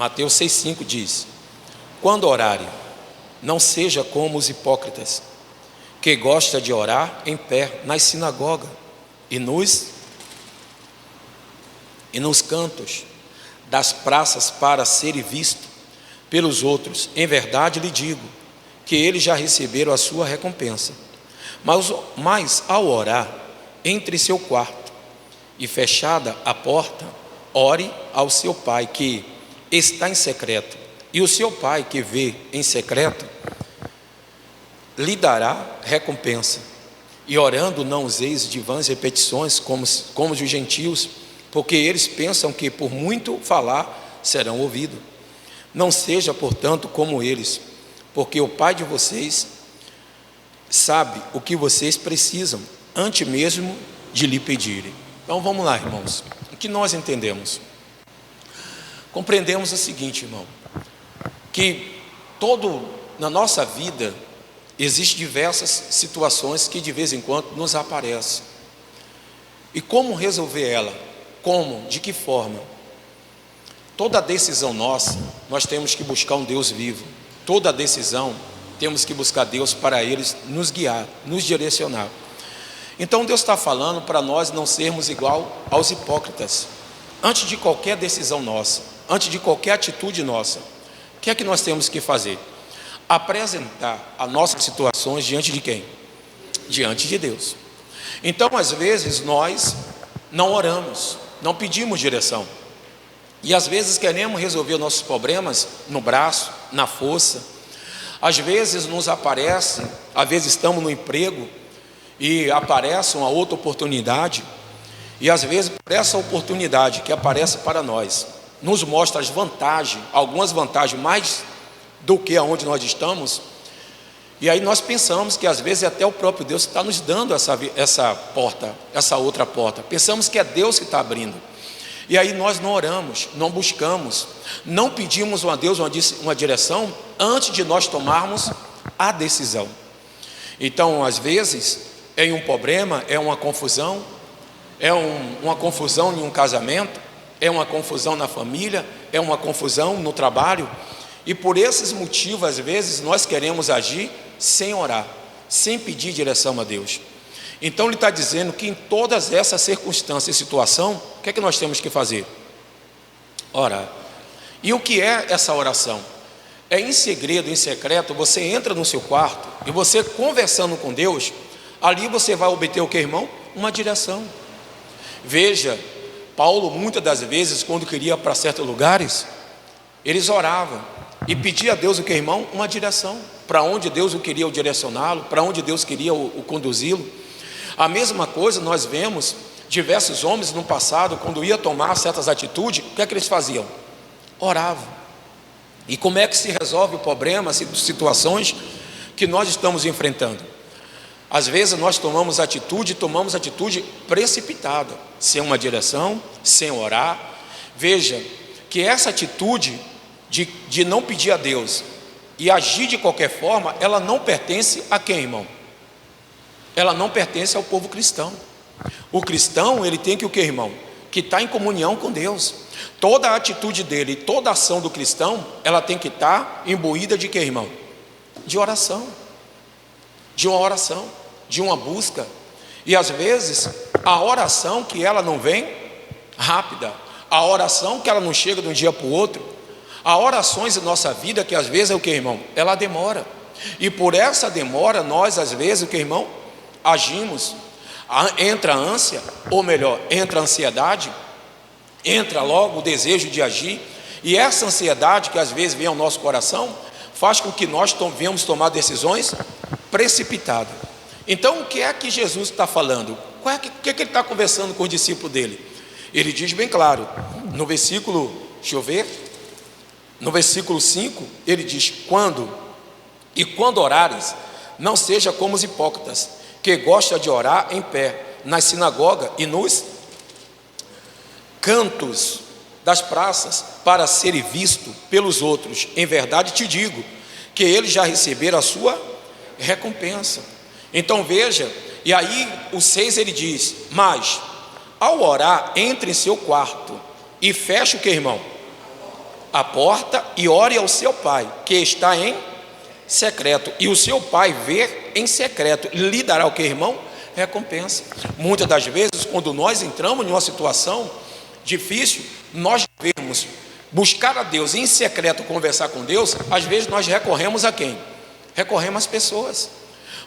Mateus 6,5 diz: quando orarem, não seja como os hipócritas, que gosta de orar em pé nas sinagogas e nos cantos das praças para serem visto pelos outros. Em verdade lhe digo que eles já receberam a sua recompensa. Mas ao orar, entre em seu quarto e fechada a porta, ore ao seu pai que está em secreto, e o seu pai que vê em secreto lhe dará recompensa. E orando, não useis de vãs repetições como os gentios, porque eles pensam que por muito falar serão ouvidos. Não seja, portanto, como eles, porque o Pai de vocês sabe o que vocês precisam, antes mesmo de lhe pedirem. Então vamos lá, irmãos. O que nós entendemos? Compreendemos o seguinte, irmão, que na nossa vida existem diversas situações que de vez em quando nos aparecem. E como resolver ela? Como? De que forma? Toda decisão nossa, nós temos que buscar um Deus vivo. Toda decisão, temos que buscar Deus para eles nos guiar, nos direcionar. Então Deus está falando para nós não sermos igual aos hipócritas. Antes de qualquer decisão nossa, antes de qualquer atitude nossa, o que é que nós temos que fazer? Apresentar as nossas situações diante de quem? Diante de Deus. Então às vezes nós não oramos, não pedimos direção, e às vezes queremos resolver os nossos problemas no braço, na força. Às vezes nos aparece, às vezes estamos no emprego e aparece uma outra oportunidade, e às vezes por essa oportunidade que aparece para nós, nos mostra as vantagens, algumas vantagens mais do que aonde nós estamos, e aí nós pensamos que às vezes até o próprio Deus está nos dando essa porta, essa outra porta. Pensamos que é Deus que está abrindo, e aí nós não oramos, não buscamos, não pedimos a Deus uma direção antes de nós tomarmos a decisão. Então às vezes é um problema, é uma confusão, uma confusão em um casamento, é uma confusão na família, é uma confusão no trabalho, e por esses motivos às vezes nós queremos agir sem orar, sem pedir direção a Deus. Então ele está dizendo que em todas essas circunstâncias e situação, o que é que nós temos que fazer? Orar. E o que é essa oração? É em segredo, em secreto. Você entra no seu quarto e você conversando com Deus, ali você vai obter o que, irmão? Uma direção. Veja, Paulo muitas das vezes quando queria ir para certos lugares, eles oravam e pediam a Deus o que, irmão? Uma direção, para onde Deus o queria o direcioná-lo, para onde Deus queria o conduzi-lo. A mesma coisa nós vemos diversos homens no passado, quando ia tomar certas atitudes, o que é que eles faziam? Oravam. E como é que se resolve o problema, situações que nós estamos enfrentando? Às vezes nós tomamos atitude precipitada, sem uma direção, sem orar. Veja que essa atitude de não pedir a Deus e agir de qualquer forma, ela não pertence a quem, irmão? Ela não pertence ao povo cristão. O cristão, ele tem que o que, irmão? Que está em comunhão com Deus. Toda a atitude dele, toda a ação do cristão, ela tem que estar imbuída de que, irmão? De oração, de uma oração, de uma busca. E às vezes a oração que ela não vem rápida, a oração que ela não chega de um dia para o outro, há orações em nossa vida que às vezes é o que, irmão? Ela demora. E por essa demora nós às vezes o que, irmão? Agimos, entra a ânsia, ou melhor, entra a ansiedade, entra logo o desejo de agir, e essa ansiedade que às vezes vem ao nosso coração, faz com que nós venhamos tomar decisões precipitadas. Então o que é que Jesus está falando? O que é que ele está conversando com o discípulo dele? Ele diz bem claro, no versículo, deixa eu ver, no versículo 5, ele diz: quando orares, não seja como os hipócritas, que gosta de orar em pé nas sinagogas e nos cantos das praças para serem visto pelos outros. Em verdade te digo que eles já receberam a sua recompensa. Então veja, e aí o 6 ele diz: mas ao orar, entre em seu quarto e feche o que, irmão? a porta e ore ao seu pai, que está em secreto, e o seu pai vê em secreto, e lhe dará o que, irmão? Recompensa. Muitas das vezes, quando nós entramos em uma situação difícil, nós devemos buscar a Deus em secreto, conversar com Deus. Às vezes nós recorremos a quem? Recorremos às pessoas.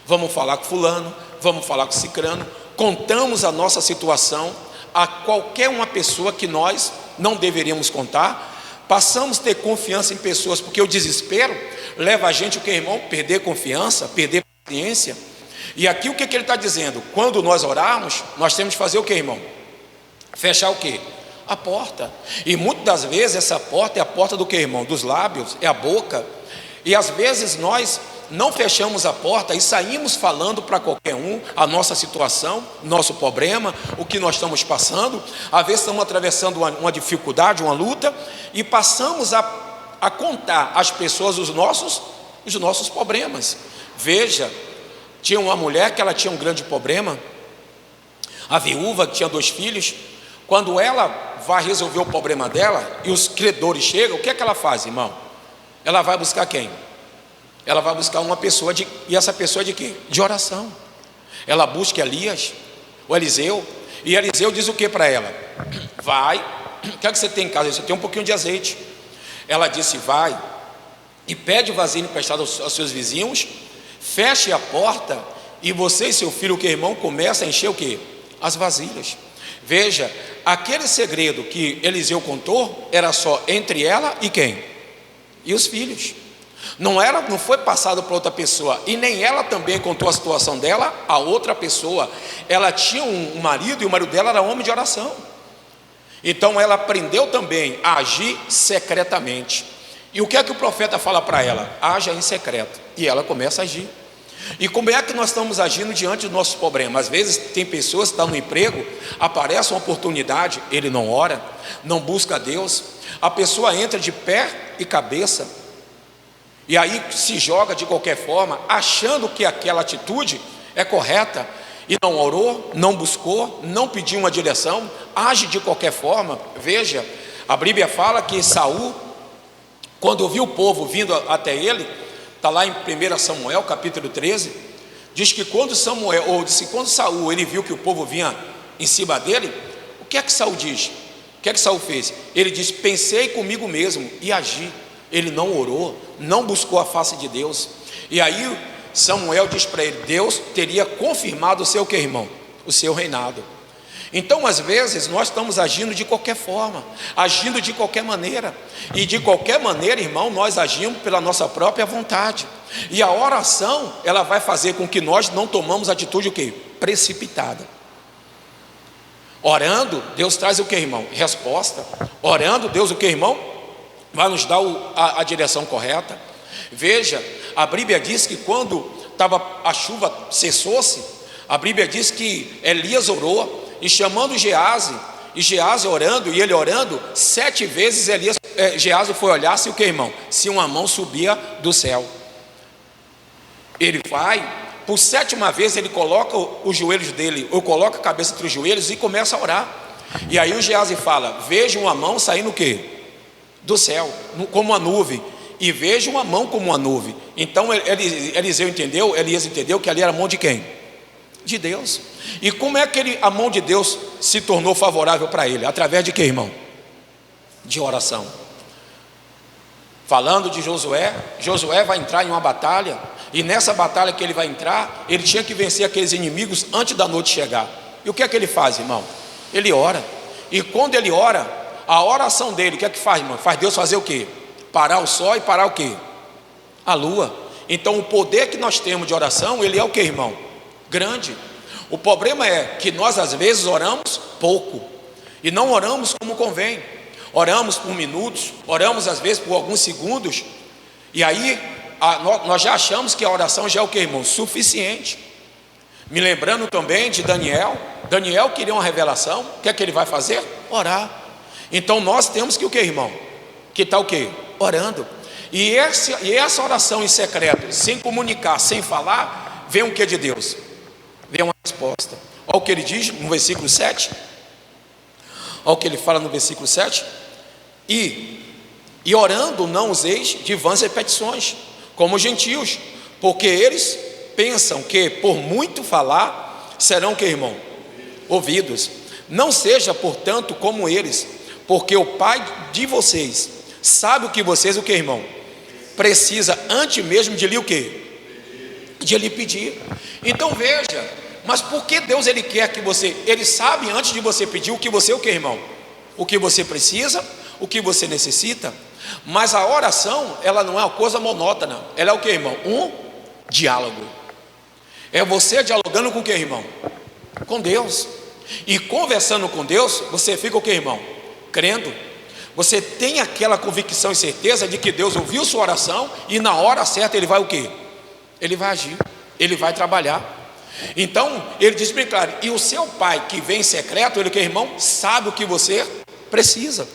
Vamos falar com fulano, vamos falar com cicrano, contamos a nossa situação a qualquer uma pessoa que nós não deveríamos contar. Passamos a ter confiança em pessoas, porque o desespero leva a gente, o que, irmão? Perder confiança, perder paciência. E aqui o que ele está dizendo? Quando nós orarmos, nós temos que fazer o que, irmão? Fechar o que? A porta. E muitas das vezes essa porta é a porta do que, irmão? Dos lábios, é a boca. E às vezes nós não fechamos a porta e saímos falando para qualquer um a nossa situação, nosso problema, o que nós estamos passando. Às vezes estamos atravessando uma dificuldade, uma luta, e passamos a contar às pessoas os nossos problemas. Veja, tinha uma mulher que ela tinha um grande problema, a viúva que tinha 2 filhos. Quando ela vai resolver o problema dela e os credores chegam, o que é que ela faz, irmão? Ela vai buscar quem? Ela vai buscar uma pessoa e essa pessoa é de quê? De oração. Ela busca Elias, o Eliseu, e Eliseu diz o que para ela? Vai, o que é que você tem em casa? Você tem um pouquinho de azeite. Ela disse, vai e pede vasilha emprestada aos seus vizinhos, feche a porta, e você e seu filho, que, irmão, começa a encher o que? As vasilhas. Veja, aquele segredo que Eliseu contou era só entre ela e quem? E os filhos. Não foi passado para outra pessoa, e nem ela também contou a situação dela a outra pessoa. Ela tinha um marido, e o marido dela era homem de oração. Então ela aprendeu também a agir secretamente. E o que é que o profeta fala para ela? Haja em secreto. E ela começa a agir. E como é que nós estamos agindo diante dos nossos problemas? Às vezes tem pessoas que estão no emprego, aparece uma oportunidade, ele não ora, não busca a Deus, a pessoa entra de pé e cabeça, e aí se joga de qualquer forma, achando que aquela atitude é correta, e não orou, não buscou, não pediu uma direção, age de qualquer forma. Veja, a Bíblia fala que Saul, quando ouviu o povo vindo até ele, está lá em 1 Samuel capítulo 13, diz que quando Saul ele viu que o povo vinha em cima dele, o que é que Saul diz? O que é que Saul fez? Ele diz, pensei comigo mesmo e agi. Ele não orou, não buscou a face de Deus. E aí Samuel diz para ele, Deus teria confirmado o seu que, irmão? O seu reinado. Então às vezes nós estamos agindo de qualquer forma, agindo de qualquer maneira, e de qualquer maneira, irmão, nós agimos pela nossa própria vontade. E a oração, ela vai fazer com que nós não tomamos atitude o quê? Precipitada. Orando, Deus traz o que, irmão? Resposta. Orando, Deus o que, irmão? Vai nos dar a direção correta. Veja, a Bíblia diz que quando a chuva cessou-se, a Bíblia diz que Elias orou, e chamando Geazi, e Geazi orando, e ele orando, 7 vezes Geazi foi olhar se o que, irmão? Se uma mão subia do céu. Ele vai, por 7ª vez ele coloca os joelhos dele, ou coloca a cabeça entre os joelhos e começa a orar. E aí o Geazi fala, vejo uma mão saindo o quê? Do céu, como uma nuvem, e vejo uma mão como uma nuvem. Então Elias entendeu que ali era a mão de quem? De Deus. E como é que a mão de Deus se tornou favorável para ele? Através de quê, irmão? De oração. Falando de Josué, Josué vai entrar em uma batalha, e nessa batalha que ele vai entrar, ele tinha que vencer aqueles inimigos antes da noite chegar. E o que é que ele faz, irmão? Ele ora. E quando ele ora, a oração dele, o que é que faz, irmão? Faz Deus fazer o quê? Parar o sol e parar o quê? A lua. Então o poder que nós temos de oração, ele é o quê, irmão? Grande. O problema é que nós às vezes oramos pouco, e não oramos como convém. Oramos por minutos, oramos às vezes por alguns segundos, e aí nós já achamos que a oração já é o que, irmão? Suficiente. Me lembrando também de Daniel queria uma revelação, o que é que ele vai fazer? Orar. Então nós temos que o que, irmão? Que está o que? Orando. E essa oração em secreto, sem comunicar, sem falar, vem o que de Deus? Vem uma resposta. Olha o que ele diz no versículo 7. Olha o que ele fala no versículo 7. E E orando não useis de vãs repetições, como os gentios, porque eles pensam que por muito falar serão que, irmão? Ouvidos. Não seja, portanto, como eles, porque o Pai de vocês sabe o que vocês, o que, irmão? Precisa antes mesmo de lhe o quê? De lhe pedir. Então veja, mas por que Deus ele quer que você, ele sabe antes de você pedir o que você, o que, irmão? O que você precisa, o que você necessita. Mas a oração, ela não é uma coisa monótona, ela é o que, irmão? Um diálogo. É você dialogando com o que, irmão? Com Deus. E conversando com Deus, você fica o que, irmão? Crendo. Você tem aquela convicção e certeza de que Deus ouviu sua oração e na hora certa ele vai o quê? Ele vai agir, ele vai trabalhar. Então, ele diz bem claro, e o seu pai que vem em secreto, ele que, irmão, sabe o que você precisa.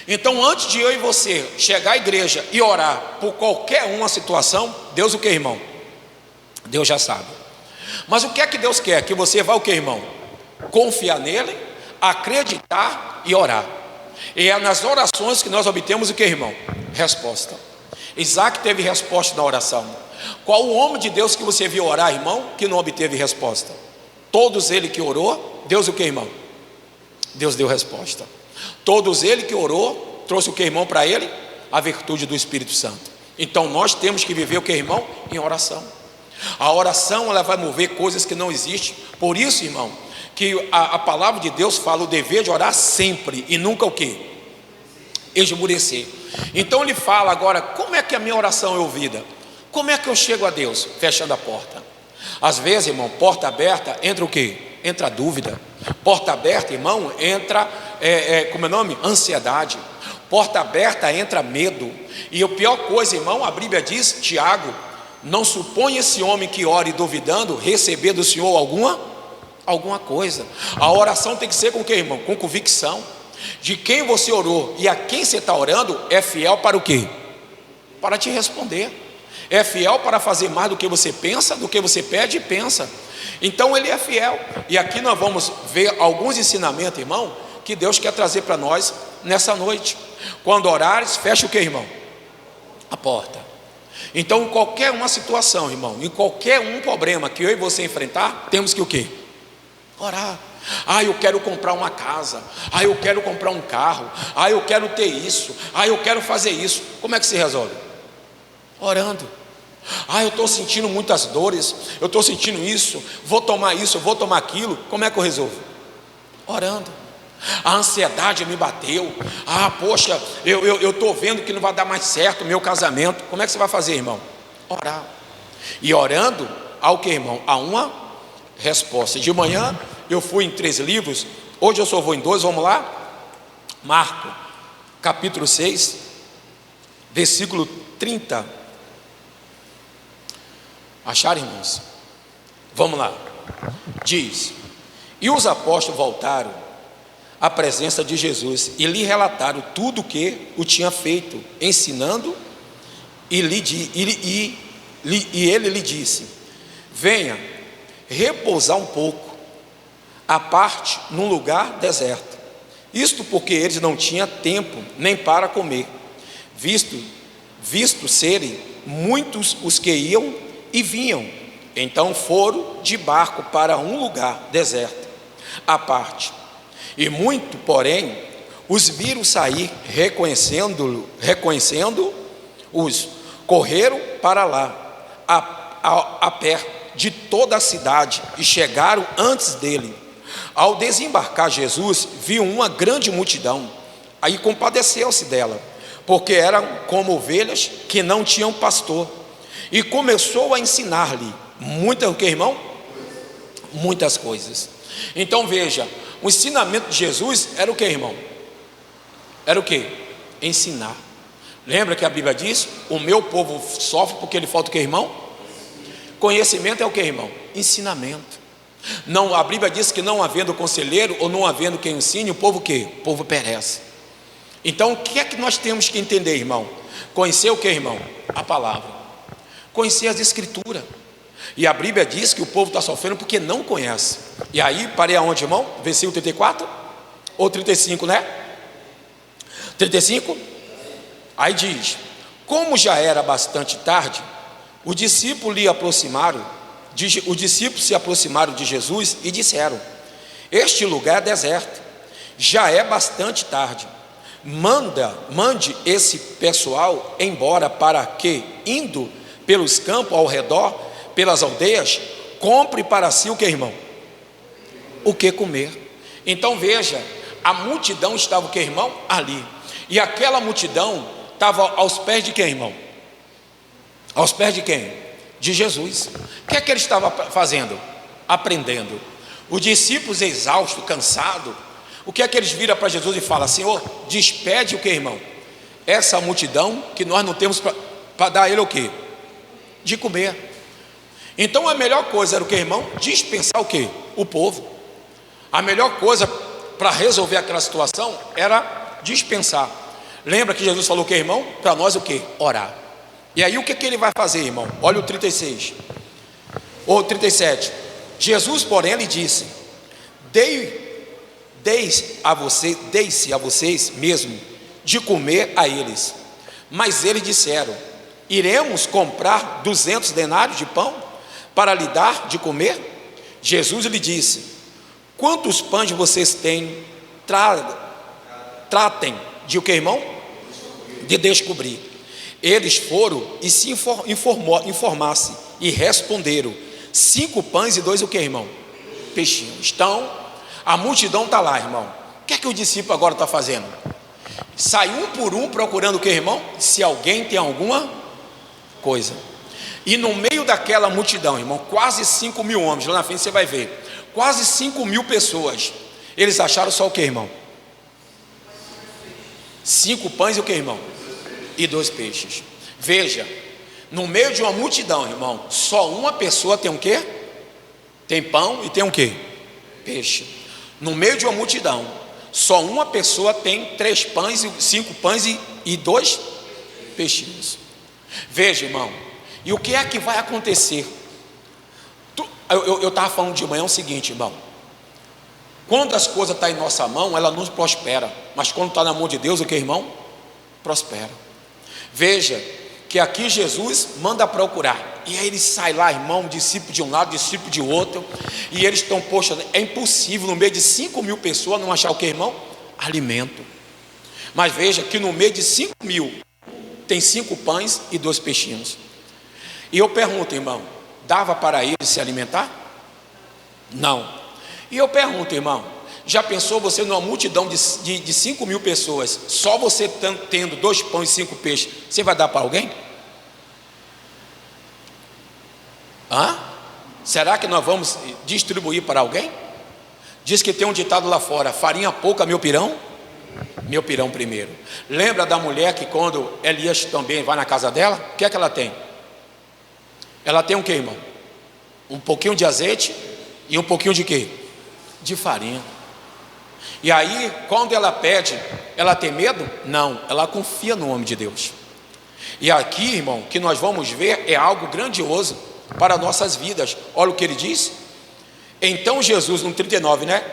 Então, antes de eu e você chegar à igreja e orar por qualquer uma situação, Deus o que, irmão? Deus já sabe. Mas o que é que Deus quer? Que você vá o que, irmão? Confiar nele, acreditar e orar. E é nas orações que nós obtemos o que, irmão? Resposta. Isaac teve resposta na oração. Qual o homem de Deus que você viu orar, irmão, que não obteve resposta? Todos ele que orou, Deus o que, irmão? Deus deu resposta. Todos ele que orou, trouxe o que, irmão, para ele? A virtude do Espírito Santo. Então nós temos que viver o que, irmão? Em oração. A oração, ela vai mover coisas que não existem. Por isso, irmão, que a palavra de Deus fala o dever de orar sempre e nunca o que? Esmorecer. Então ele fala agora, como é que a minha oração é ouvida? Como é que eu chego a Deus? Fechando a porta. Às vezes, irmão, porta aberta, entra o que? Entra a dúvida. Porta aberta, irmão, entra, como é o nome? Ansiedade. Porta aberta, entra medo. E a pior coisa, irmão, a Bíblia diz, Tiago, não supõe esse homem que ore duvidando, receber do Senhor alguma coisa. A oração tem que ser com o que, irmão? Com convicção. De quem você orou e a quem você está orando, é fiel para o quê? Para te responder. É fiel para fazer mais do que você pensa, do que você pede e pensa. Então ele é fiel. E aqui nós vamos ver alguns ensinamentos, irmão, que Deus quer trazer para nós nessa noite. Quando orares, fecha o que, irmão? A porta. Então em qualquer uma situação, irmão, em qualquer um problema que eu e você enfrentar, temos que o quê? Orar. Eu quero comprar uma casa. Eu quero comprar um carro. Eu quero ter isso. Eu quero fazer isso. Como é que se resolve? Orando. Eu estou sentindo muitas dores, eu estou sentindo isso, vou tomar isso, vou tomar aquilo. Como é que eu resolvo? Orando. A ansiedade me bateu. Poxa, eu estou vendo que não vai dar mais certo o meu casamento. Como é que você vai fazer, irmão? Orar. E orando, há o que, irmão? Há uma resposta. De manhã eu fui em 3 livros, hoje eu só vou em 2, vamos lá? Marcos, capítulo 6, versículo 30. Acharam, irmãos? Vamos lá. Diz: e os apóstolos voltaram à presença de Jesus e lhe relataram tudo o que o tinha feito, ensinando, e ele lhe disse: venha repousar um pouco à parte num lugar deserto. Isto porque eles não tinham tempo nem para comer, visto serem muitos os que iam e vinham. Então foram de barco para um lugar deserto à parte. E muito, porém, os viram sair, reconhecendo-os, correram para lá, a pé de toda a cidade, e chegaram antes dele. Ao desembarcar Jesus, viu uma grande multidão, aí compadeceu-se dela, porque eram como ovelhas que não tinham pastor, e começou a ensinar-lhe muitas coisas. Então veja, o ensinamento de Jesus era o que, irmão? Era o que? Ensinar. Lembra que a Bíblia diz: o meu povo sofre porque ele falta o que, irmão? Conhecimento é o que, irmão? Ensinamento. Não, a Bíblia diz que não havendo conselheiro ou não havendo quem ensine, o povo o que? O povo perece. Então o que é que nós temos que entender, irmão? Conhecer o que, irmão? A palavra. Conhecer as escrituras. E a Bíblia diz que o povo está sofrendo porque não conhece. E aí, parei aonde, irmão? Versículo 34 ou 35, né? 35? Aí diz: como já era bastante tarde, os discípulos se aproximaram de Jesus e disseram: este lugar é deserto, já é bastante tarde. Mande esse pessoal embora, para que, indo pelos campos ao redor, pelas aldeias, compre para si o que, irmão? O que comer. Então veja, a multidão estava o que, irmão? Ali. E aquela multidão estava aos pés de quem, irmão? Aos pés de quem? De Jesus. O que é que ele estava fazendo? Aprendendo. Os discípulos exaustos, cansados, o que é que eles viram para Jesus e falam: Senhor, despede o que, irmão? Essa multidão que nós não temos para dar a ele o que? De comer. Então a melhor coisa era o que, irmão? Dispensar o que? O povo. A melhor coisa para resolver aquela situação era dispensar. Lembra que Jesus falou o que, irmão? Para nós o que? Orar. E aí o que ele vai fazer, irmão? Olha o 36 ou 37. Jesus, porém, lhe disse: Deis a vocês mesmo de comer a eles. Mas eles disseram: iremos comprar 200 denários de pão para lhe dar de comer? Jesus lhe disse: quantos pães vocês têm? Tratem de o que, irmão? De descobrir. Eles foram e se informassem e responderam: 5 pães e 2 o que, irmão? Peixinhos. Então a multidão está lá, irmão. O que é que o discípulo agora está fazendo? Sai um por um procurando o que, irmão? Se alguém tem alguma coisa. E no meio daquela multidão, irmão, quase 5.000 homens, lá na frente você vai ver, quase 5.000 pessoas. Eles acharam só o que, irmão? 5 pães e o que, irmão? E 2 peixes. Veja, no meio de uma multidão, irmão, só uma pessoa tem o quê? Tem pão e tem o quê? Peixe. No meio de uma multidão, só uma pessoa tem 3 pães, 5 pães e 2 peixinhos. Veja, irmão, e o que é que vai acontecer? Eu estava falando de manhã o seguinte, irmão: quando as coisas estão em nossa mão, ela nos prospera, mas quando está na mão de Deus, o que, irmão? Prospera. Veja que aqui Jesus manda procurar, e aí ele sai lá, irmão, discípulo de um lado, discípulo de outro, e eles estão, poxa, é impossível no meio de 5.000 pessoas não achar o que, irmão? Alimento. Mas veja que no meio de 5.000 tem 5 pães e 2 peixinhos. E eu pergunto, irmão, dava para eles se alimentar? Não. E eu pergunto, irmão, já pensou você numa multidão de 5.000 pessoas, só você tendo 2 pães e 5 peixes, você vai dar para alguém? Será que nós vamos distribuir para alguém? Diz que tem um ditado lá fora: farinha pouca, meu pirão primeiro. Lembra da mulher que quando Elias também vai na casa dela, o que é que ela tem? Ela tem o que, irmão? Um pouquinho de azeite e um pouquinho de quê? De farinha. E aí, quando ela pede, ela tem medo? Não, ela confia no homem de Deus. E aqui, irmão, que nós vamos ver é algo grandioso para nossas vidas. Olha o que ele diz. Então Jesus, no 39, né?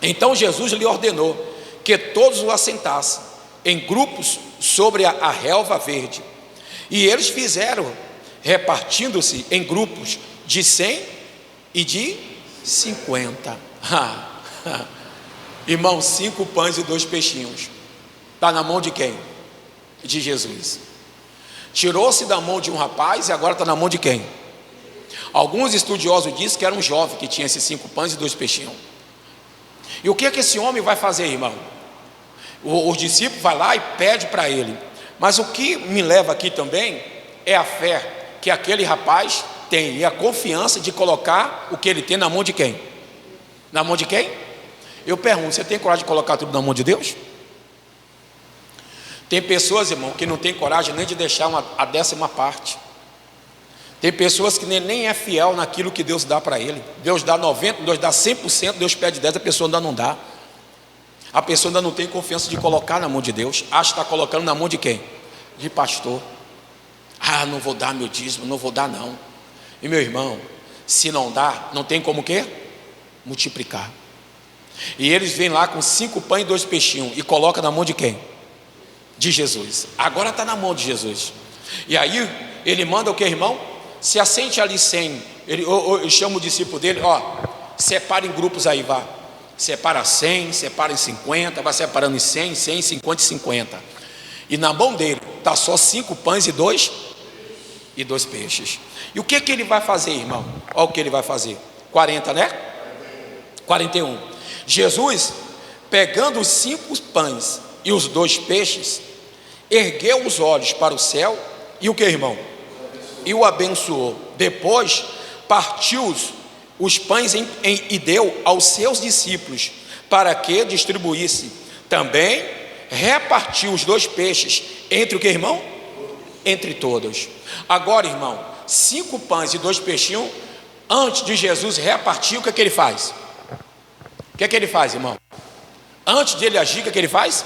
Então Jesus lhe ordenou que todos o assentassem em grupos sobre a relva verde. E eles fizeram, repartindo-se em grupos de 100 e de 50. Irmão, 5 pães e 2 peixinhos. Está na mão de quem? De Jesus. Tirou-se da mão de um rapaz e agora está na mão de quem? Alguns estudiosos dizem que era um jovem que tinha esses 5 pães e 2 peixinhos. E o que é que esse homem vai fazer, irmão? O discípulo vai lá e pede para ele. Mas o que me leva aqui também é a fé que aquele rapaz tem e a confiança de colocar o que ele tem na mão de quem? Na mão de quem? Eu pergunto, você tem coragem de colocar tudo na mão de Deus? Tem pessoas, irmão, que não tem coragem nem de deixar a 10ª parte. Tem pessoas que nem é fiel naquilo que Deus dá para ele. Deus dá 90%, Deus dá 100%, Deus pede 10%, a pessoa ainda não dá. A pessoa ainda não tem confiança de colocar na mão de Deus. Acha que está colocando na mão de quem? De pastor. Não vou dar meu dízimo, não vou dar não. E meu irmão, se não dá, não tem como o quê? Multiplicar. E eles vêm lá com 5 pães e 2 peixinhos e colocam na mão de quem? de Jesus. Agora está na mão de Jesus. E aí ele manda o que, irmão? Se assente ali 100. Eu chamo o discípulo dele, separa em grupos aí, vá. Separa 100, separa em 50, vai separando em 100, 100, 50 e 50. E na mão dele está só 5 pães e 2 peixes. E o que ele vai fazer, irmão? Olha o que ele vai fazer. 40, né? 41. Jesus, pegando os 5 pães e os 2 peixes, ergueu os olhos para o céu e o que, irmão? E o abençoou. Depois partiu os pães e deu aos seus discípulos para que distribuísse. Também repartiu os 2 peixes entre o que, irmão? Entre todos. Agora, irmão, 5 pães e 2 peixinhos. Antes de Jesus repartir, o que ele faz? O que ele faz, irmão? Antes de ele agir, o que ele faz?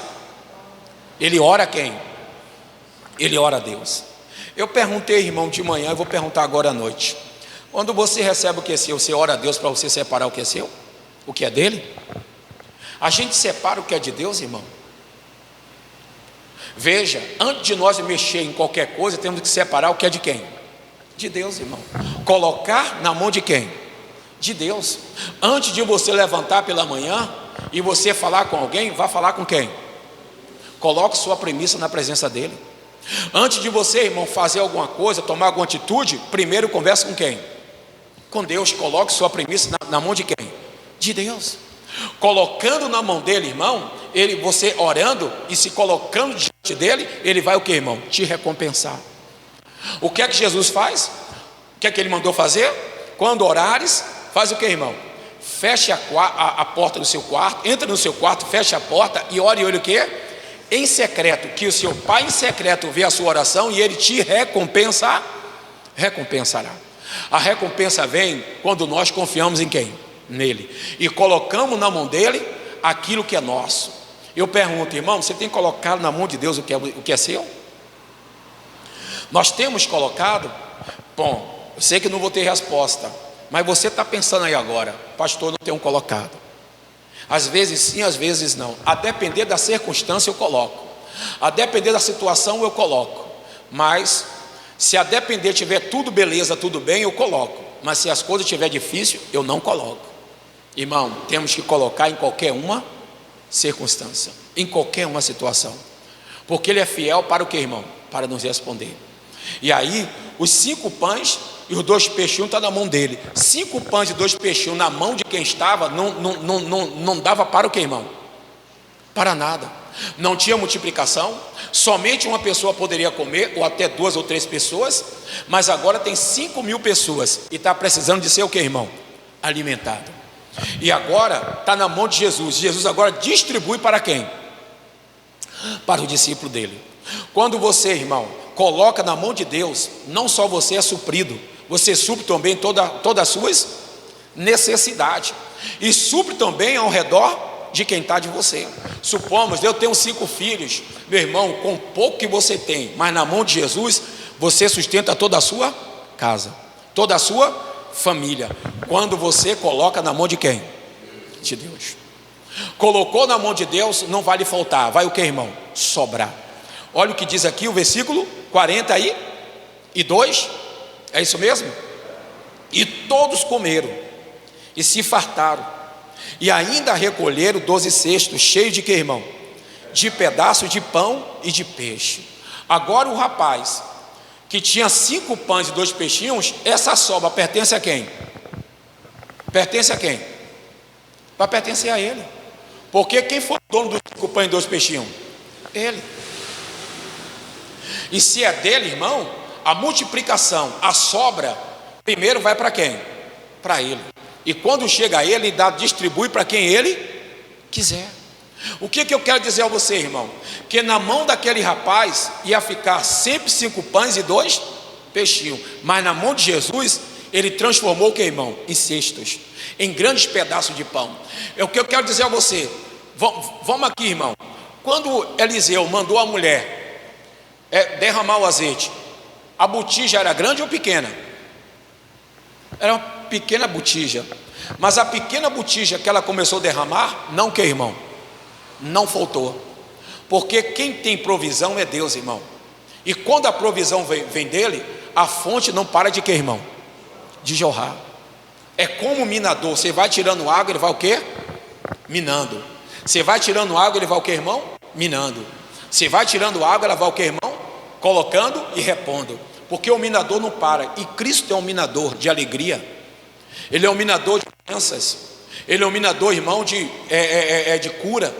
Ele ora a quem? Ele ora a Deus. Eu perguntei, irmão, de manhã, eu vou perguntar agora à noite. Quando você recebe o que é seu, você ora a Deus para você separar o que é seu? O que é dele? A gente separa o que é de Deus, irmão. Veja, antes de nós mexer em qualquer coisa, temos que separar o que é de quem? De Deus, irmão. Colocar na mão de quem? De Deus. Antes de você levantar pela manhã e você falar com alguém, vá falar com quem? Coloque sua premissa na presença dele. Antes de você, irmão, fazer alguma coisa, tomar alguma atitude, primeiro converse com quem? Com Deus. Coloque sua premissa na mão de quem? De Deus. Colocando na mão dele, irmão, você orando e se colocando diante dele, ele vai o que, irmão? Te recompensar. O que é que Jesus faz? O que é que ele mandou fazer? Quando orares, faz o que, irmão? Feche a porta do seu quarto, entra no seu quarto, feche a porta e ore o quê? Em secreto, que o seu pai em secreto vê a sua oração e ele te recompensará. A recompensa vem quando nós confiamos em quem? Nele. E colocamos na mão dele aquilo que é nosso. Eu pergunto, irmão, você tem colocado na mão de Deus o que é seu? Nós temos colocado? Bom, eu sei que não vou ter resposta, mas você está pensando aí agora, pastor, não tenho colocado. Às vezes sim, às vezes não. A depender da circunstância eu coloco. A depender da situação eu coloco. Mas se a depender tiver tudo beleza, tudo bem, eu coloco. Mas se as coisas estiver difícil, eu não coloco. Irmão, temos que colocar em qualquer uma circunstância, em qualquer uma situação. Porque ele é fiel para o que, irmão? Para nos responder. E aí, os 5 pães e os 2 peixinhos estão na mão dele. 5 pães e 2 peixinhos na mão de quem estava, não dava para o que, irmão? Para nada. Não tinha multiplicação. Somente uma pessoa poderia comer, ou até 2 ou 3 pessoas. Mas agora tem 5.000 pessoas e está precisando de ser o que, irmão? Alimentado. E agora está na mão de Jesus. Jesus agora distribui para quem? Para o discípulo dele. Quando você, irmão, coloca na mão de Deus, não só você é suprido, você supre também todas as suas necessidades, e supre também ao redor de quem está de você. Supomos, eu tenho 5 filhos, meu irmão, com pouco que você tem, mas na mão de Jesus, você sustenta toda a sua casa, toda a sua família, quando você coloca na mão de quem? De Deus. Colocou na mão de Deus, não vai lhe faltar, vai o que, irmão? Sobrar. Olha o que diz aqui o versículo 42, é isso mesmo? E todos comeram e se fartaram, e ainda recolheram 12 cestos cheios de que, irmão? De pedaços de pão e de peixe. Agora o rapaz que tinha 5 pães e 2 peixinhos, essa sobra pertence a quem? Pertence a quem? Vai pertencer a ele. Porque quem foi o dono dos 5 pães e 2 peixinhos? Ele. E se é dele, irmão, a multiplicação, a sobra, primeiro vai para quem? Para ele. E quando chega a ele, distribui para quem ele quiser. O que eu quero dizer a você, irmão? Que na mão daquele rapaz ia ficar sempre 5 pães e 2 peixinhos. Mas na mão de Jesus, ele transformou o que, irmão? Em cestos, em grandes pedaços de pão. É o que eu quero dizer a você. Vamos aqui, irmão. Quando Eliseu mandou a mulher derramar o azeite, a botija era grande ou pequena? Era uma pequena botija. Mas a pequena botija que ela começou a derramar, não que, irmão? Não faltou. Porque quem tem provisão é Deus, irmão. E quando a provisão vem dele, a fonte não para de quê, irmão? De jorrar. É como o minador, você vai tirando água, ele vai o quê? Minando. Você vai tirando água, ele vai o quê, irmão? Minando. Você vai tirando água, ela vai o quê, irmão? Colocando e repondo. Porque o minador não para. E Cristo é um minador de alegria. Ele é um minador de doenças. Ele é um minador, irmão, de cura.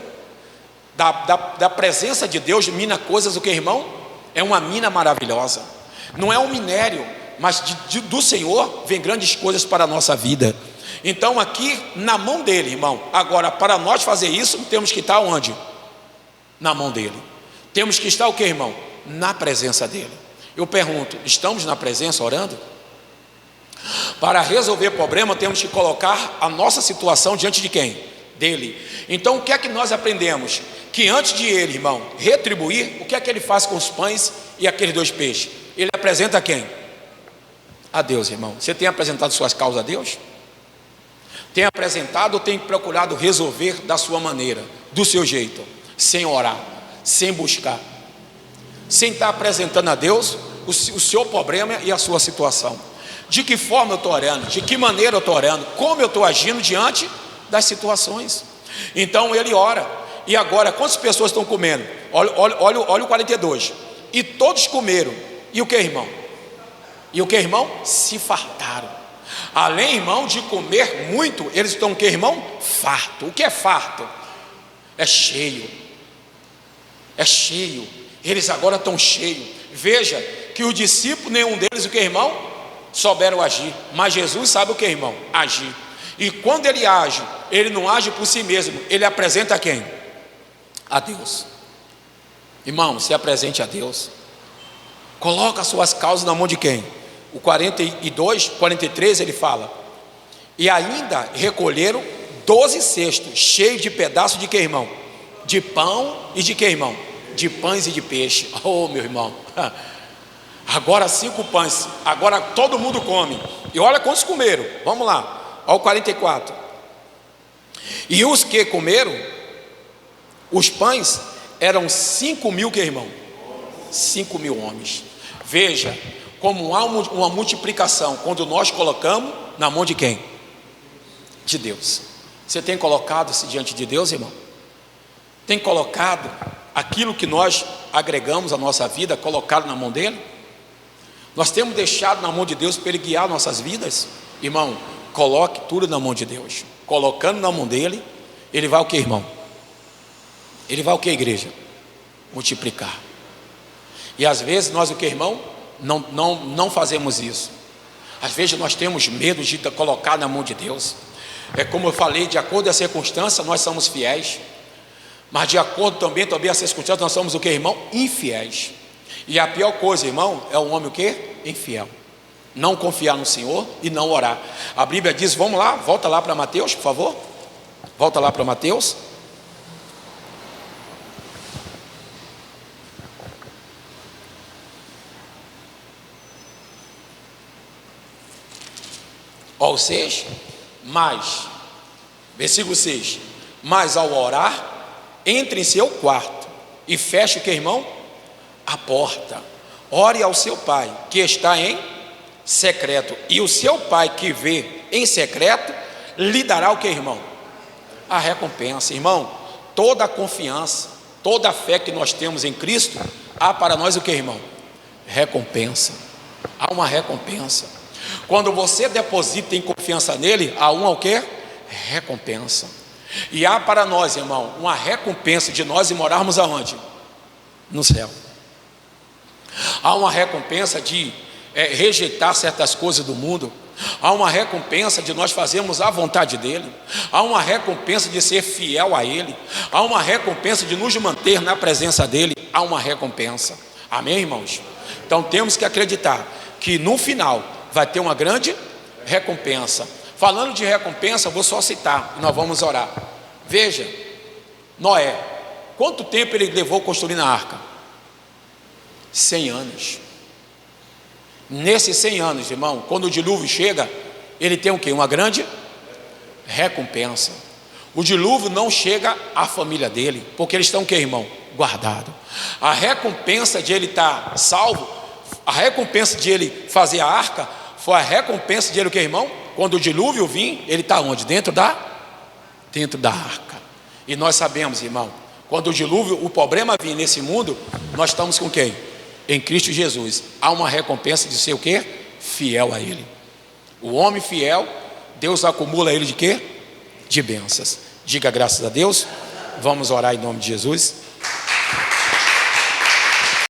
Da presença de Deus mina coisas, o que, irmão? É uma mina maravilhosa. Não é um minério, mas do Senhor vem grandes coisas para a nossa vida. Então aqui na mão dele, irmão. Agora, para nós fazer isso, temos que estar onde? Na mão dele. Temos que estar o que, irmão? Na presença dele. Eu pergunto, estamos na presença orando? Para resolver problema, temos que colocar a nossa situação diante de quem? Dele. Então o que é que nós aprendemos? Que antes de ele, irmão, retribuir, o que é que ele faz com os pães e aqueles 2 peixes? Ele apresenta a quem? A Deus, irmão. Você tem apresentado suas causas a Deus? Tem apresentado ou tem procurado resolver da sua maneira, do seu jeito, sem orar, sem buscar, sem estar apresentando a Deus o seu problema e a sua situação? De que forma eu estou orando? De que maneira eu estou orando? Como eu estou agindo diante das situações? Então ele ora. E agora, quantas pessoas estão comendo? Olha o 42. E todos comeram. E o que, irmão? E o que, irmão? Se fartaram. Além, irmão, de comer muito, eles estão o que, irmão? Farto. O que é farto? É cheio. É cheio. Eles agora estão cheios. Veja que os discípulos, nenhum deles, o que, irmão? Souberam agir. Mas Jesus sabe o que, irmão? Agir. E quando ele age, ele não age por si mesmo. Ele apresenta a quem? A Deus. Irmão, se apresente a Deus. Coloca as suas causas na mão de quem? O 42, 43 ele fala: e ainda recolheram 12 cestos cheios de pedaços de que, irmão? De pão e de que, irmão? De pães e de peixe. Oh, meu irmão, agora 5 pães, agora todo mundo come. E olha quantos comeram, vamos lá, olha o 44. E os que comeram os pães eram 5.000 que, irmão? 5.000 homens. Veja como há uma multiplicação quando nós colocamos na mão de quem? De Deus. Você tem colocado-se diante de Deus, irmão? Tem colocado aquilo que nós agregamos à nossa vida, colocado na mão dele? Nós temos deixado na mão de Deus para ele guiar nossas vidas? Irmão, coloque tudo na mão de Deus. Colocando na mão dele, ele vai o que, irmão? Ele vai o que, igreja? Multiplicar. E às vezes nós o que, irmão? Não fazemos isso. Às vezes nós temos medo de colocar na mão de Deus. É como eu falei, de acordo com a circunstância nós somos fiéis, mas de acordo também a circunstância nós somos o que, irmão? Infiéis. E a pior coisa, irmão, é o homem o que? Infiel. Não confiar no Senhor e não orar. A Bíblia diz, vamos lá, volta lá para Mateus, por favor. Volta lá para Mateus. Ou seja, mas, versículo 6, mas ao orar, entre em seu quarto e feche o que, irmão? A porta. Ore ao seu pai que está em secreto, e o seu pai que vê em secreto lhe dará o que, irmão? A recompensa. Irmão, toda a confiança, toda a fé que nós temos em Cristo, há para nós o que, irmão? Recompensa. Há uma recompensa. Quando você deposita em confiança nele, há uma o quê? Recompensa. E há para nós, irmão, uma recompensa de nós morarmos aonde? No céu. Há uma recompensa de rejeitar certas coisas do mundo. Há uma recompensa de nós fazermos a vontade dele. Há uma recompensa de ser fiel a ele. Há uma recompensa de nos manter na presença dele. Há uma recompensa. Amém, irmãos? Então temos que acreditar que no final vai ter uma grande recompensa. Falando de recompensa, vou só citar e nós vamos orar. Veja, Noé, quanto tempo ele levou construindo a arca? 100 anos. Nesses 100 anos, irmão, quando o dilúvio chega, ele tem o quê? Uma grande recompensa. O dilúvio não chega à família dele, porque eles estão o quê, irmão? Guardado. A recompensa de ele estar salvo, a recompensa de ele fazer a arca, foi a recompensa de ele o que, irmão? Quando o dilúvio vir, ele está onde? Dentro da arca. E nós sabemos, irmão, quando o dilúvio, o problema vir nesse mundo, nós estamos com quem? Em Cristo Jesus. Há uma recompensa de ser o quê? Fiel a ele. O homem fiel, Deus acumula ele de quê? De bênçãos. Diga graças a Deus. Vamos orar em nome de Jesus.